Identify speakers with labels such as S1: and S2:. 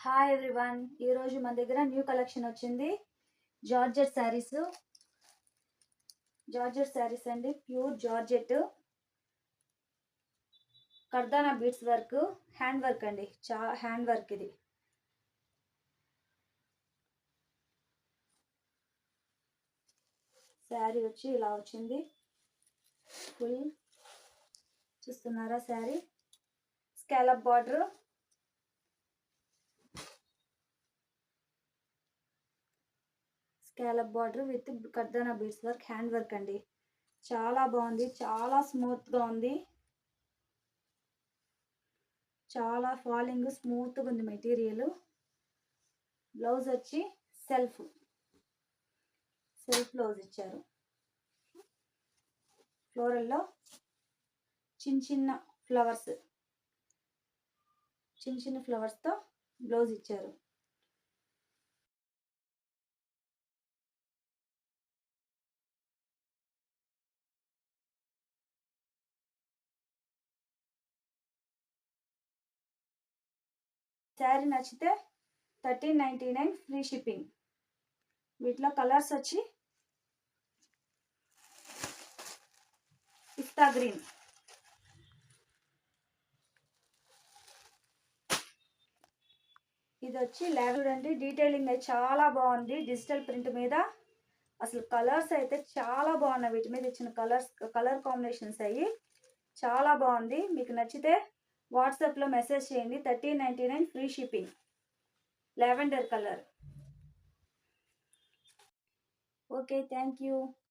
S1: Hi everyone, ఈరోజు మన దగ్గర న్యూ కలెక్షన్ వచ్చింది. జార్జెట్ శారీస్ అండి. ప్యూర్ జార్జెట్ కర్దానా బీడ్స్ వర్క్, హ్యాండ్ వర్క్ అండి. హ్యాండ్ వర్క్ ఇది. శారీ వచ్చి ఇలా వచ్చింది. ఫుల్ చూస్తున్నారా శారీ. స్కాలప్ బార్డర్, విత్ కర్దానా బీడ్స్ వర్క్, హ్యాండ్ వర్క్ అండి. చాలా బాగుంది, చాలా స్మూత్గా ఉంది, చాలా ఫాలింగ్ స్మూత్గా ఉంది మెటీరియల్. బ్లౌజ్ వచ్చి సెల్ఫ్ బ్లౌజ్ ఇచ్చారు. ఫ్లోరల్లో చిన్న ఫ్లవర్స్తో బ్లౌజ్ ఇచ్చారు. శారీ నచ్చితే 1399 ఫ్రీ షిప్పింగ్. వీటిలో కలర్స్ వచ్చి పిస్తా గ్రీన్, ఇది వచ్చి లావెండర్ అండి. డీటెయిలింగ్ అయితే చాలా బాగుంది. డిజిటల్ ప్రింట్ మీద అసలు కలర్స్ అయితే చాలా బాగున్నాయి. వీటి మీద ఇచ్చిన కలర్ కాంబినేషన్స్ అయ్యి చాలా బాగుంది. మీకు నచ్చితే వాట్సాప్లో మెసేజ్ చేయండి. 1399 free shipping. Lavender colour. Okay, thank you.